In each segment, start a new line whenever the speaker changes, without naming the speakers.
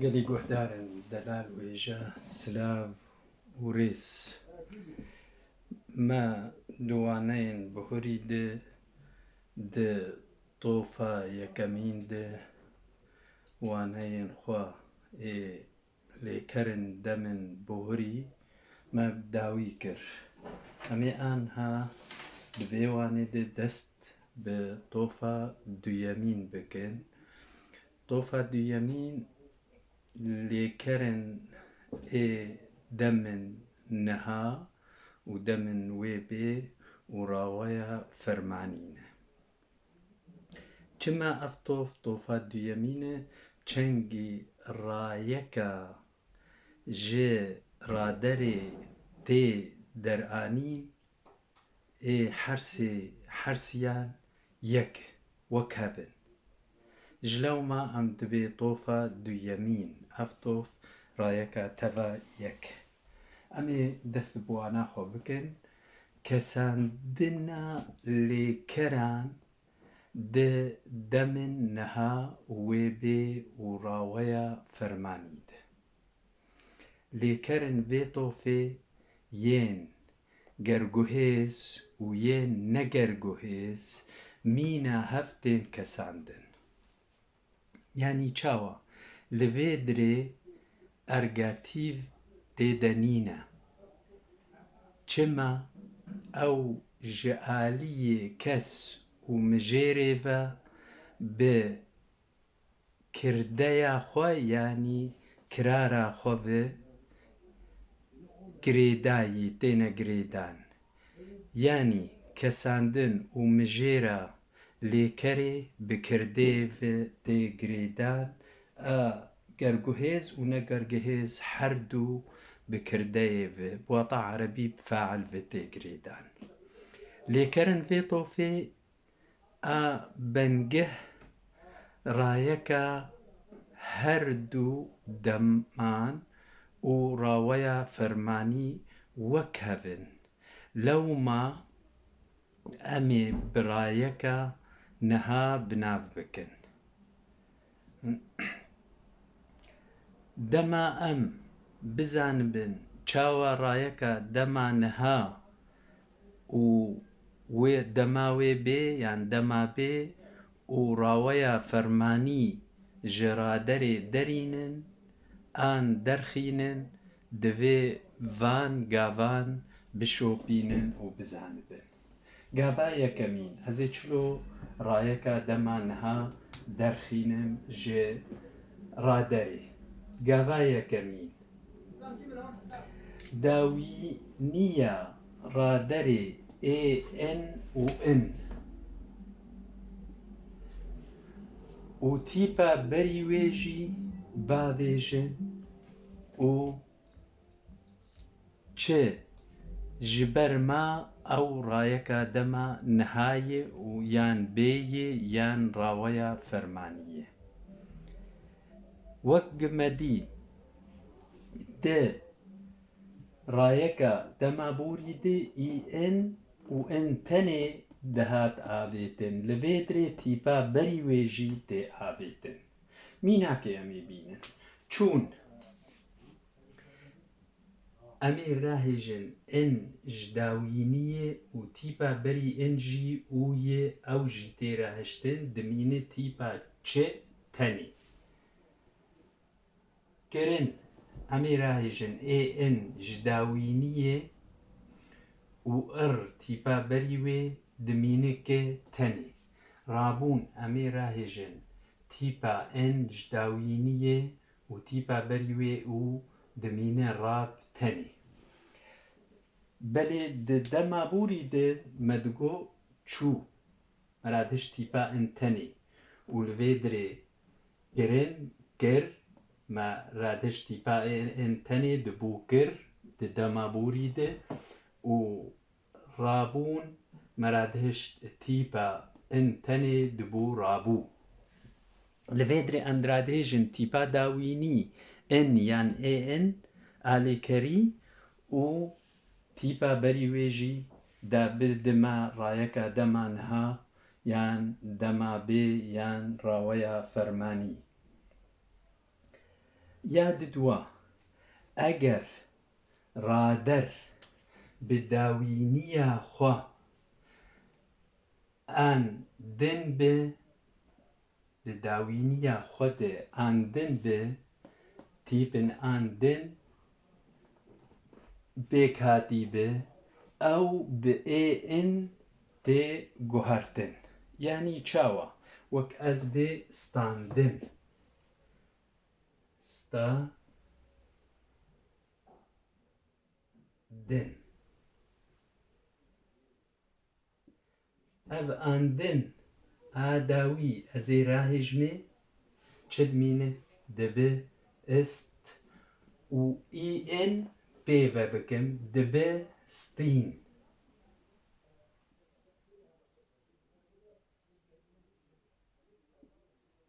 قەلی گۆهدارن دەلال وێژە سلااو و ڕێز مە دووانەیەن بەهۆری د تۆفە یەکەمین وانەیەن خوا لێکەرن دەمن بەهۆری مە داوی کرد ئەمێ ئانها بێوانێ دەست بە تۆفە دوویەمین بکەن. تۆفە دوویەمین لێکەرن دەمن نەها و دەمن وێ بێ و ڕاوەیە فەرمانینە. چما ئەف تۆفە دوویەمینە چەنگی ڕایەکە ژێ ڕادەرێ تێ دەرئانی حرسیان یەک وەک هەبن. ji lewma em dibê tofa duyemîn ev tof rayeka teva yek. Em ê dest bi wana xwe bikin kesandina lêkeran di demên niha wê bê û raweya fermanî de. Lêkerên vê tofê yên gerguhêz û yên negerguhêz mîna heftên kesandin. Yani çawa li vê dirê ergatîv têdenîne. Çima ew ji aliyê kes û mijêrê ve bi kirdeya xwe yanî kirara xwe ve girêdayî têne girêdan. Yani kesandin û mijêra lêkerê bi kirdeyê ve tê girêdan gerguhêz û negerguhêz her du bi kirdeyê ve wata erebî fail ve tê girêdan. Lêkerên vê tofê bengih rayeka her du deman û raweya fermanî wek hevin. Lewma em ê bi rayeka niha binav bikin. Dema em bizanibin çawa rayeka dema niha û dema wê bê yan dema bê û raweya fermanî ji raderê derînin an derxînin divê van gavan bişopînin û bizanibin. Gava yekemîn ez ê çilo rayeka dema niha derxînim ji raderê. Gava yekemîn dawîniya raderê n û n û tîpa berî wê jî bavêjin û çi ji ber ma ew rayeka dema nihayê û yan bêyê yan raweya fermanî ye. Wek gimedî di rayeka dema borî de n û n tenê dihat avêtin. Li vê dirê tîpa berî wê jî tê avêtin. Mînakê em ê bînin. Çûn em ê rahêjin n ji dawîniyê û tîpa berî n jî û yê ew jî tê rahiştin dimîne tîpa çi tenê. Kirin em ê rahêjin n ji dawîniyê û tîpa berî wê dimîne k tenê. Rabûn em ê rahêjin tîpa n ji dawîniyê û tîpa berî wê û dimîne rab tenê. Belê di dema borî de me digo çû me radihişt tîpa n tenê û li vê dirê kirin kir me radihişt tîpa n tenê dibû kir di dema borî de û rabûn me radihişt tîpa n tenê dibû rabû. Li vê dirê em radihêjin tîpa dawînî n yan n alêkerî û tîpa berî wê jî da bidime rayeka dema niha yan dema bê yan raweya fermanî. یاد دوا ئەگەر ڕادەر بداوینیە خوا ئان دن بێ بداوینیە خودێ ئان دن بێ تیپن ئان دن بێکاتی بێ ئەو بئێئن تێ گوهەرتن یعنی چاوە وەک ئەس بێ ستاندن ستا دن ئەv ئاندن ئاداوی ئەزێ ڕاهێژمێ چ دمینە دەبێ ئست و ئین پێڤە بکەم دەبێ ستین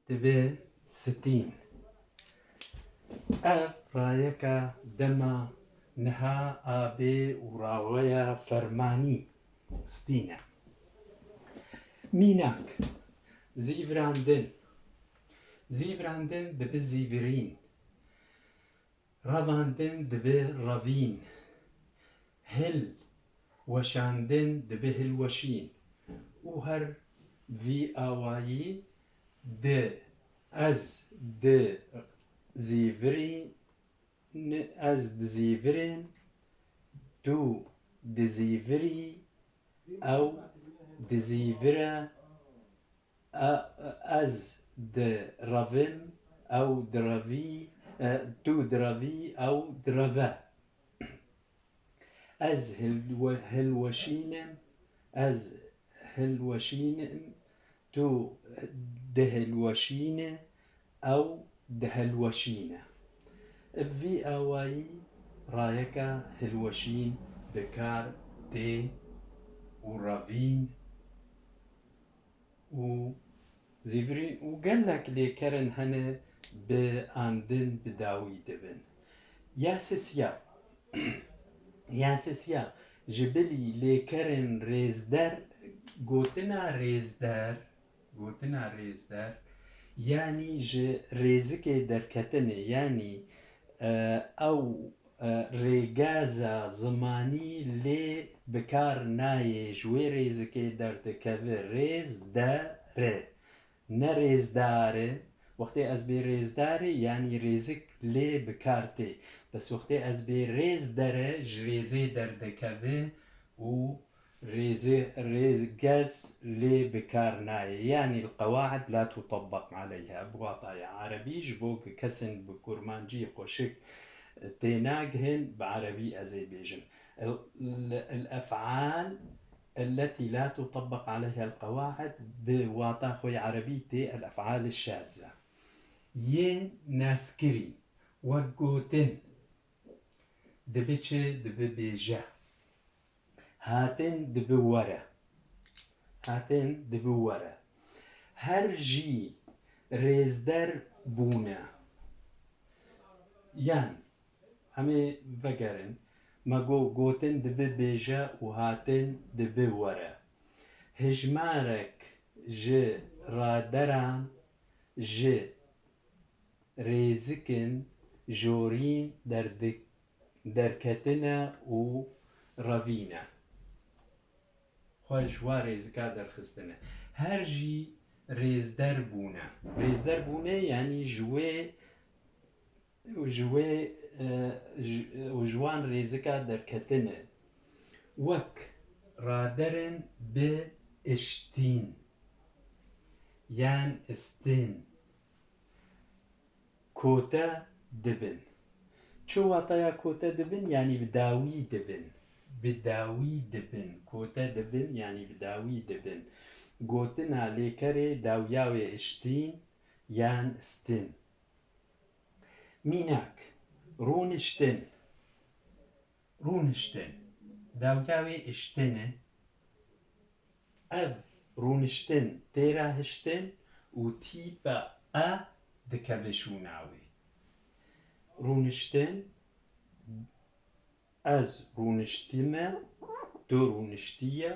دەبێ ستین ئەv ڕایەکە دەما نها ئابێ و ڕاوەیە فەرمانی ستینە میناک زیڤراندن زیڤراندن دەبێ زیڤرین ڕەڤاندن دەبێ ڕەڤین هل وەشاندن دەبێ هلوەشین و هەر ڤی ئاوایی دە ئەز دە زیڤرین ئەز دزیڤرن تو دزیڤری ئەو دزیڤرە ئەز دڕەڤم ئەو درەڤی تو درەڤی ئەو درەڤە ئەز هلوەشینم ئەز هلوەشینم تو دهلوەشینە ئەو دهلوەشینە ڤی ئاوایی ڕایەکە هلوەشین بەکار دێ و ڕەڤین و زیڤرین و گەلێک لێکەرن هەنە بە ئاندن بداوی دەبن یاسسیا یاسسیا ji bilî lêkerên rêzder gotina rêzder yanî ji rêzikê derketinê yanî ئەو ڕێگازە زمانی لێ بکار نایێ ji wê rêzikê derdikeve rêzdere ne rêzdare wextê ez bê rêzdarê yanî rêzik lê bikar tê bes wextê ez bê rêzdere ji rêzê derdikeve û rêzgez lê bikar nayê yanî القواعد لا تطبق عليها بواتایە عەرەبî ji bo ku kesên bi kurmancî xweşik تێناگهێن بە عەرەبî ez ê bêjim الأفعال التي لا تطبق عليها القواعد بواتا خوي عربي تي الأفعال الشاذة ين ناسكري وقوتن دبچ دببيجا هاتن دبورة هاتن دبورة هر جي ريزدر بونا یان همه بگرن مگو گوتن دبه بیجه و هاتن دبه وره هجمارک جه رادران جه ریزکن جورین درکتنه و روینه خواه جوا ریزکا درخستنه هر جی ریزدر بونه یعنی جوه جوان رێزەکە دەرکەتنە وەک ڕادەرن بە ئشتین یان ئستین کۆتە دەبن چ واتایە کۆتە دەبن یعنی بداوی دەبن کۆتە دەبن یعنی بداوی دەبن گوتنە لێکەرێ داویاوێ ئشتین یان ئستن میناک رونشتن داویاوێ ئشتنە ئەv رونشتن تێرا هشتن و تیپە ئە دکە بشوناوێ رونشتن ئەز رونشتیمە تۆ رونشتیە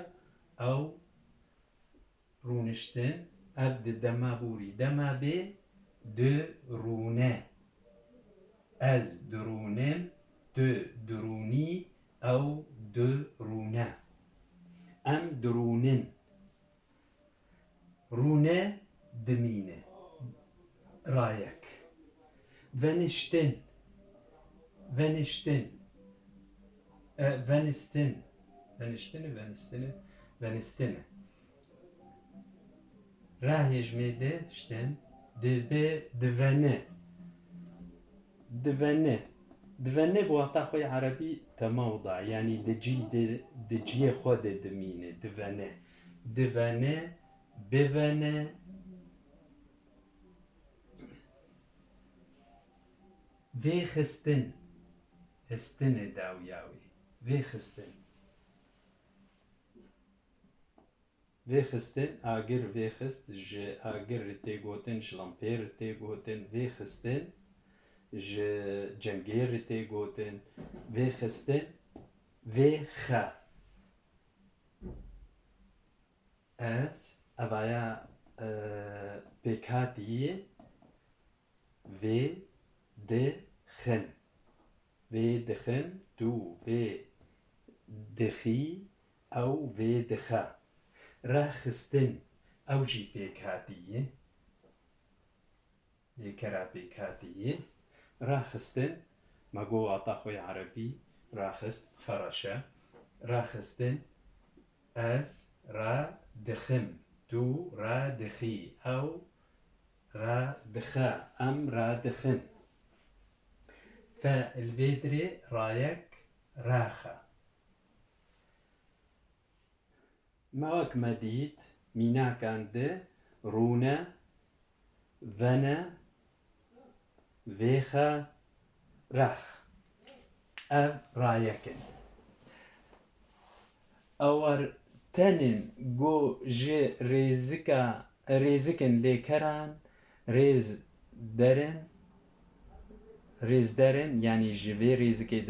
ئەو'رونشتن' ev di dema borî dema bê di rûne از درونم دو درونی او درونه ام درونن رونه دمینه رایک ونشتن ونشتن ونستن ونستن راهج میده شتن دبه دونه بواتا خوی عربی تموضع يعني دجي خود دمينه دونه بونه ويخستن استن داوياوي ويخستن اگر ويخست ج اگر رتي گوتن شلامپير رتي گوتن ويخستن ج جنگير رتي گوتن ويخستن ويخا اس اوايا بكاتي و دخن دخن تو دخي او دخا راخستن او جي بكاتي لكرا بكاتي راخستن ما جو عطاخوي عربي راخست فرشة راخستن از را دخم تو را دخي او را دخا ام را دخن فالفيدري رايك راخة ماوك مديد مينا كانده رونا فنا فيخا راخ اف رايكن اور تنن جو جي ريزكن لكران ريز درن يعني جبي ريزكي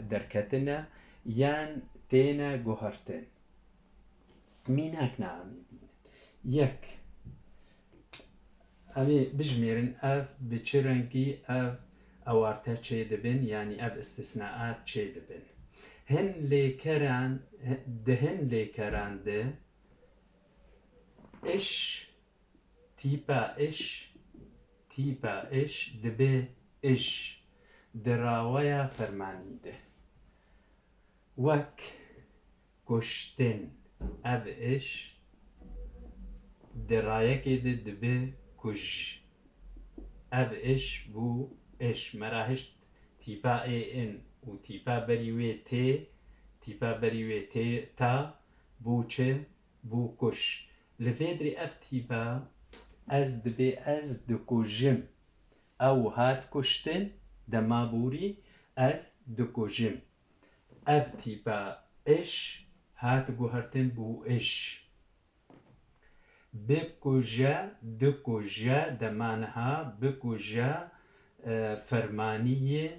دركتنا يان تينا جوهرتن ميناك نعم يك أمي بجميرن أف بچرنكي أف أوارتا چه دبن يعني أف استثناءات چه دبن هن لكران ده إش تيبا إش دبي إش دراويا فرماني ده وك كشتن أب إش درايك ده دبي كج أب إش بو إش مراهش تيبا إن و تيبا بريوي تي تا بو چه بو كش لفيدري أف تيبا از دبي از دكوجم او هات کشتن دما بوری از دکوجم اف تیپا اش هات گوهرتن بو اش بکوجا دکوجا دمانها بکوجا فرمانیه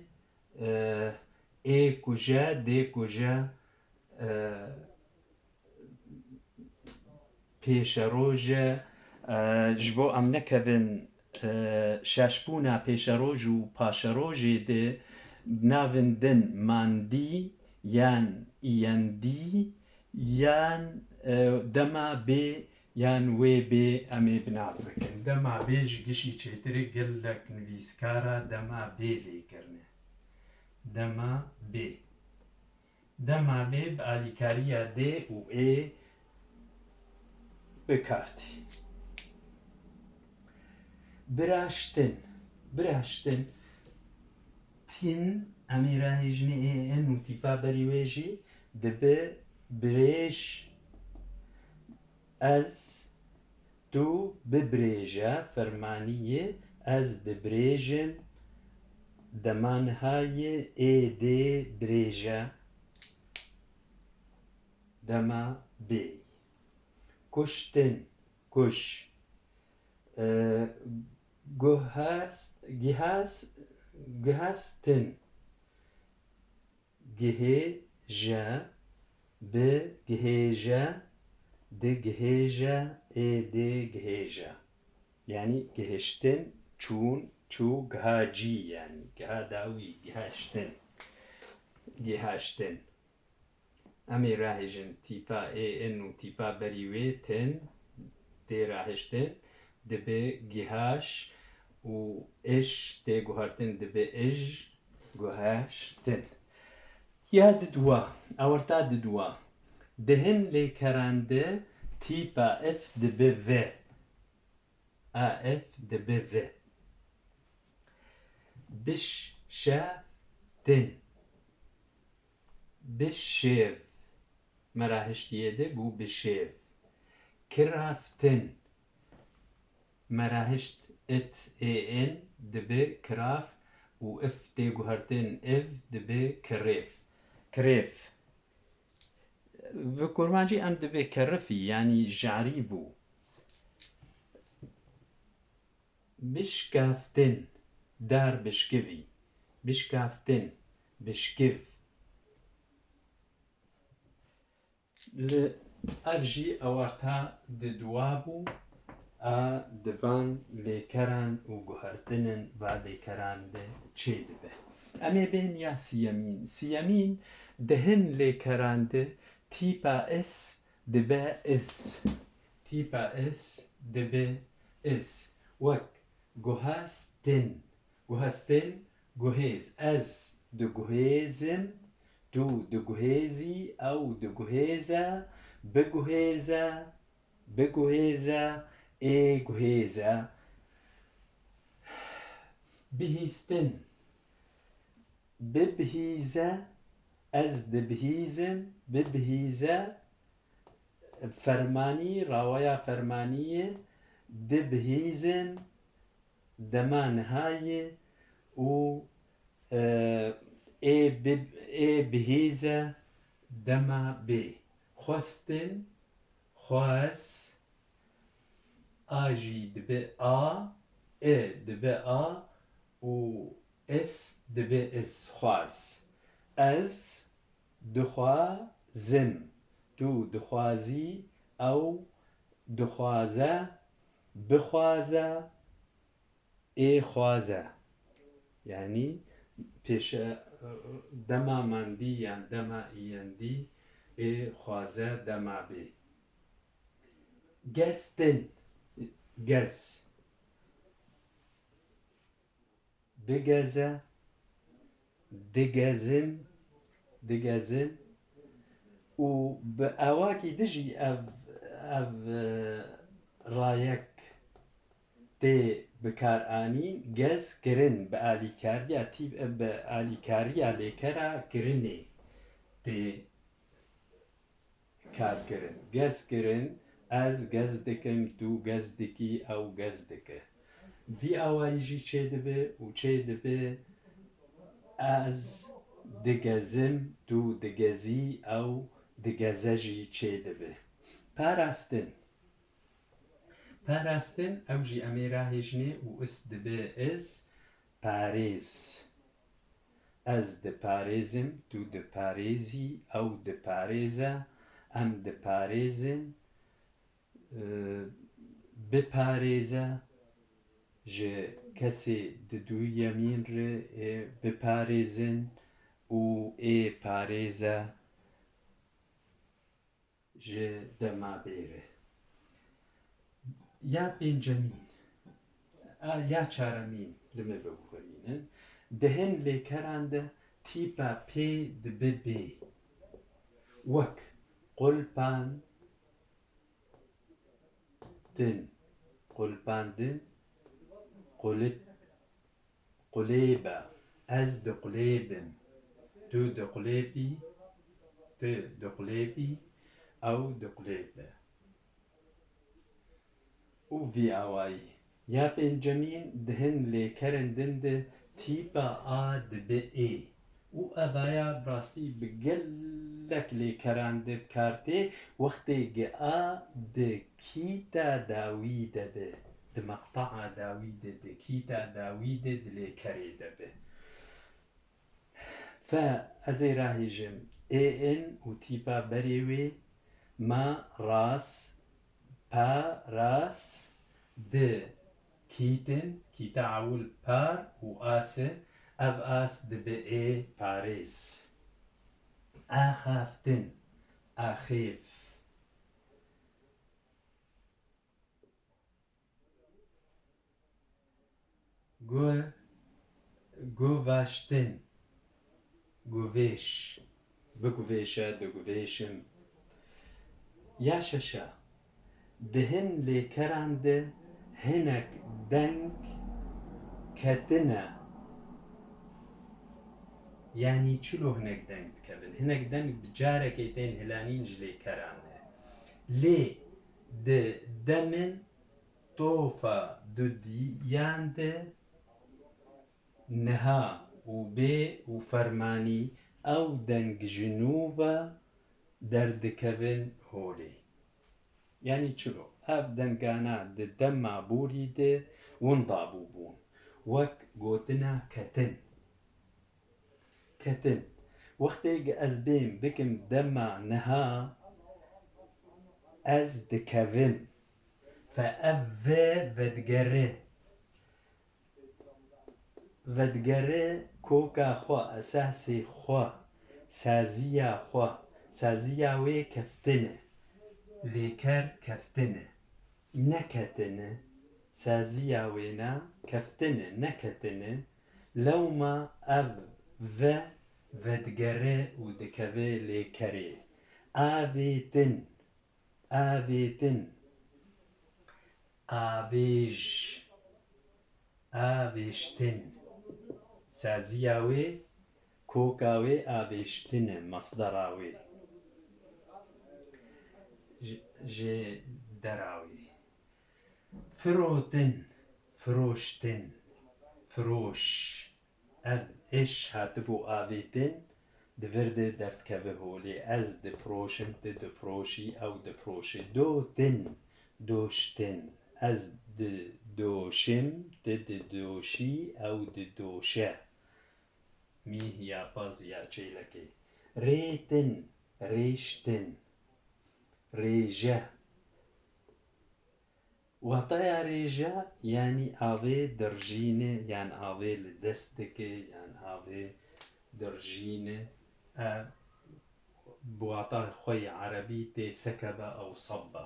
ای کجا دی کجا پیشروجه جبو ام نکوین شاشبونا پیشروج و پاشروجی ده ناوندن ماندی یان ایندی یان دما بی یان وی بی امی بناب بکن دما بیج گشی چیتری گلک نویسکارا دما بی لی کرنه دما بی بآلیکاریا ده و ای بکارتی براشتن تین امیره هجنه این و تیپا بریویجی دبه بريش از تو ببريجا فرمانية از دبريجن دمانهاي اي دي بريجا دما بي كشتن كش جهاستن جهيجا بجهيجا دجهيجا اي دي جهيجا يعني جهشتن چون چو گها جی یعنی گها داوی گهاشتن امی راهجن تیپا ان و تیپا بریوی تن دی راهشتن دبه گهاش و اش دی گوهرتن دبه اج گهاشتن یاد دوا اورتا دوا دهن لیکرانده تیپا اف دبه و اف دبه و بش شافتن بشيف مراهشتیه ده بو بشيف كرافتن مراهشت ات اي ان دبه كراف و اف تي جوهرتن اف دبه كريف كريف بكرمانجي ام دبه كرفي يعني جعريبو بشكافتن دار بشكفي بشكافتن بشكف افجی اوارتا دوابو دوان لیکران و گوهرتنن و لیکران ده چه دبه امی بین یا سیامین دهن لیکران ده تیپا اس دبه اس تیپا اس دبه اس وک گوهستن گوهز از دو گوهزم دو دجهيزي أو دجهيزة بجهيزة إيه جهيزة بهيستن ببهيزة أز دبهيزم ببهيزة فرماني رواية فرمانية دبهيزم دمان هاي و اي بهيزة دما بي خواستن خواس اجي دبي اي دبي و اس دبي اس خواس از دخوازم تو دخوازي او دخوازه بخوازه اي خوازه يعني پیش دما مندی یا دما ایندی ای خوازه دما بی گستن گز بگزه دگزم و به اواکی دجی او رایک تی بکارانی گز کرن به آلیکاریا تیب به آلیکاریا لیکرا کرنی تی کار کرن گز کرن از گز دکم تو گز دکی او گز دکه وی اوایجی چه دبه و چه دبه از دگزم تو دگزی او دگزجی چه دبه پاراستن اوجی امیرا هجنه و اس دبه از پاریز از دپاريزم تو دپاريزي او دپاريزا ام دپاريزن بپاريزا جه کسی دو یمین ره بپاريزن و ای پاريزا جه دما بیره یا بنجامین یا چارمین لمه بگوهرینن دهن لیکرانده تیپا پی دبه بی وک قلپان دن قلیبا از دقلیبم تو دقلیبی او دقلیبه و وی آوائی یا بنجامین دهن لیکرندن ده تیپا دبه ای و اویا براستی بگلک لیکرانده بکارته وقتی گا دکیتا داویده به دمقطع داویده دکیتا داویده دلیکری دبه فازی راهیجم ان و تیپا بریوی ما راس پا راس د كيتن كيتا عول بار و آسه أب آس دبئي باريس آخافتن آخيف گوڤاشتن گوڤێش بگوڤێشە دەگوڤێشم یاشەشە دهن لێکەران de hinek deng ketine yani çilo hinek deng dikevin hinek deng bi carekê tên hilanîn ji lêkeran de lê di demên tofa dudiyan de niha û bê û fermanî ew deng ji nû ve derdikevin holê yani çilo ev dengana di dema borî de winda bûbûn wek gotina ketin ketin wextê ez bên bikim dema niha ez dikevim fe ev vê vedgere vedgere koka xwe esasê xwe saziya xwe saziya wê keftin e lêker keftin e neketine saziya wê na keftin e neketine lewma ev ve vedgere û dikeve lêkerê avêtin avêtin avêj avêştin saziya wê koka wê avêştin e masdera wê jê dera wê firotin firoştin firoş ev eş hatibû avêtin divir de derdkeve holê ez difroşim tu difroşî ew difroşe dotin doştin ez didoşim tu didoşî ew didoşe mîh ya paz ya çêlekê rêtin rêştin rêje wataya rêje yani avê dirjîne yan avê li dest dike yan avê dirjîne bi watayê xwe yê erebî tê sekebe ew sabbe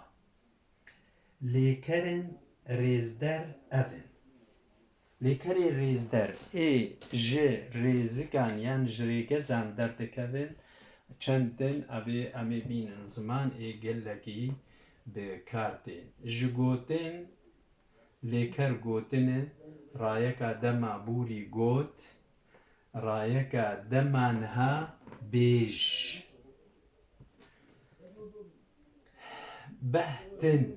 lêkerên rêzder ev in lêkerê rêzder ê ji rêzikan yan ji rêgezan derdikevin çend din evê em ê bînin ziman ê gelekî bi kar tê ji gotin lêker gotinê rayeka dema borî got rayeka dema niha bêj behtin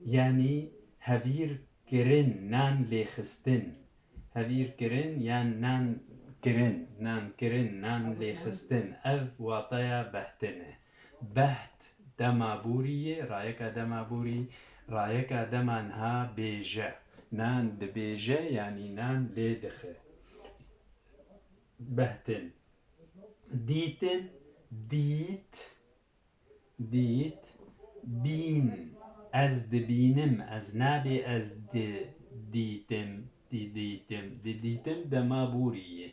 yani hevîrkirin nan lêxistin hevîrkirin yan nan kirin nan kirin nan lêxistin ev wataya behtin e beht dema borî rayeka dema borî rayeka dema niha bêje nan dibêje yani nan lê dixe behtin dîtin dît dît bîn ez dibînim ez nabê ez didîtim didîtim dema borî ye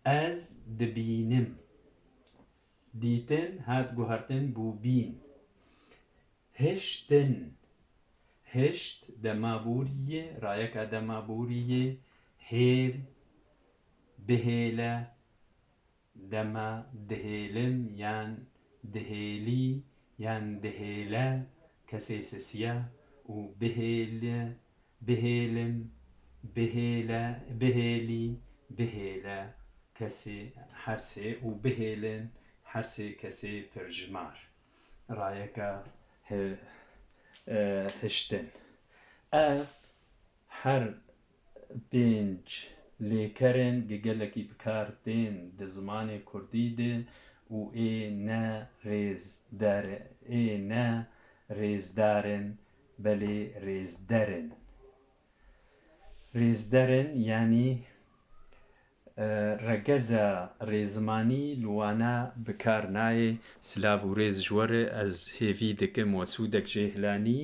ez dibînim dîtin hat guhertin bû bîn hiştin hişt dema borî ye rayeka dema borî ye hêl bihêle dema dihêlim yan dihêlî yan dihêle kesê sisiya û bihêle bihêlim bihêle bihêlî bihêle kesê hersê û bihêlin hersê kesê pirjimar rayeka hiştin ev her pênc lêkerên gelekî bikar tên di zimanê kurdî de û ê ne rêzdarin belê rêzderin rêzderin yani regeza rêzmanî li wana bikar nayê silav û rêz ji were ez hêvî dikim wesûdek jêhilanî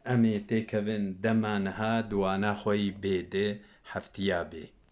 ئەمێ تێکەون دەمانەها دوانە خۆی بێدێ هەفتیا بێ